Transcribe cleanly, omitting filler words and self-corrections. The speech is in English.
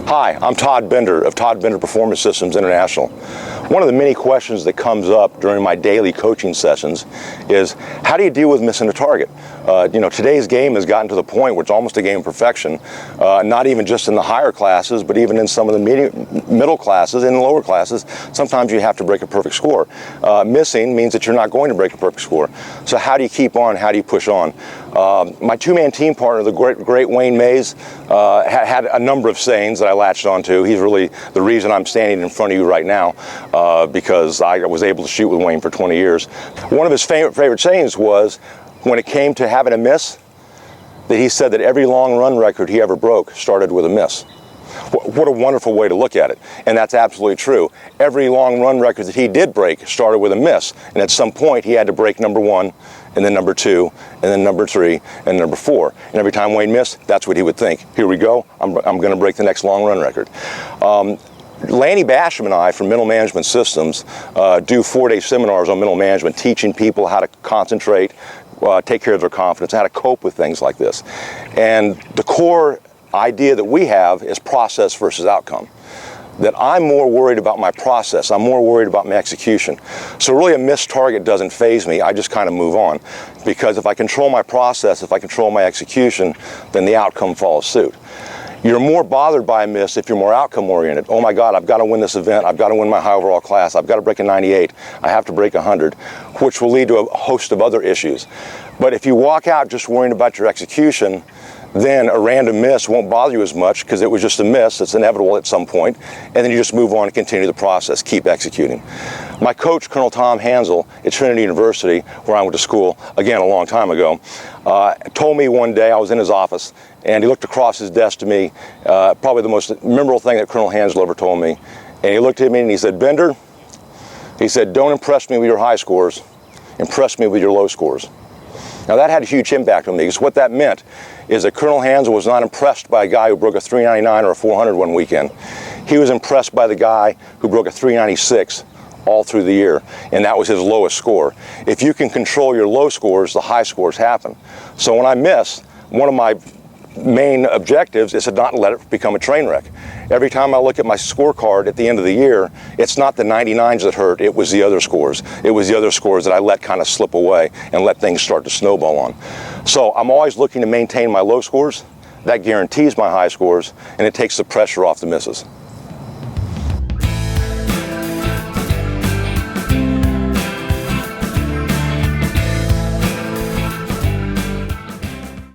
Hi, I'm Todd Bender of Todd Bender Performance Systems International. One of the many questions that comes up during my daily coaching sessions is, how do you deal with missing a target? Today's game has gotten to the point where it's almost a game of perfection, not even just in the higher classes, but even in some of the middle classes and the lower classes. Sometimes you have to break a perfect score. Missing means that you're not going to break a perfect score. So how do you keep on? How do you push on? My two-man team partner, the great Wayne Mays, had a number of sayings that I latched onto. He's really the reason I'm standing in front of you right now, because I was able to shoot with Wayne for 20 years. One of his favorite sayings was, when it came to having a miss, that he said that every long run record he ever broke started with a miss. What a wonderful way to look at it. And that's absolutely true. Every long run record that he did break started with a miss. And at some point he had to break number 1, and then number 2, and then number 3, and number 4. And every time Wayne missed, that's what he would think. Here we go, I'm going to break the next long run record. Lanny Basham and I from Mental Management Systems do 4-day seminars on mental management, teaching people how to concentrate, take care of their confidence, how to cope with things like this. And the core idea that we have is process versus outcome. That I'm more worried about my process, I'm more worried about my execution. So really a missed target doesn't faze me, I just kind of move on. Because if I control my process, if I control my execution, then the outcome follows suit. You're more bothered by a miss if you're more outcome oriented. Oh my God, I've got to win this event, I've got to win my high overall class, I've got to break a 98, I have to break 100, which will lead to a host of other issues. But if you walk out just worrying about your execution, then a random miss won't bother you as much because it was just a miss, it's inevitable at some point, and then you just move on and continue the process, keep executing. My coach, Colonel Tom Hansel at Trinity University, where I went to school, again a long time ago, told me one day, I was in his office, and he looked across his desk to me, probably the most memorable thing that Colonel Hansel ever told me, and he looked at me and he said, "Bender," he said, "don't impress me with your high scores, impress me with your low scores." Now that had a huge impact on me, because what that meant is that Colonel Hansel was not impressed by a guy who broke a 399 or a 400 one weekend. He was impressed by the guy who broke a 396 all through the year, and that was his lowest score. If you can control your low scores, the high scores happen. So when I miss, one of my main objectives is to not let it become a train wreck. Every time I look at my scorecard at the end of the year, it's not the 99s that hurt, it was the other scores. It was the other scores that I let kind of slip away and let things start to snowball on. So I'm always looking to maintain my low scores. That guarantees my high scores, and it takes the pressure off the misses.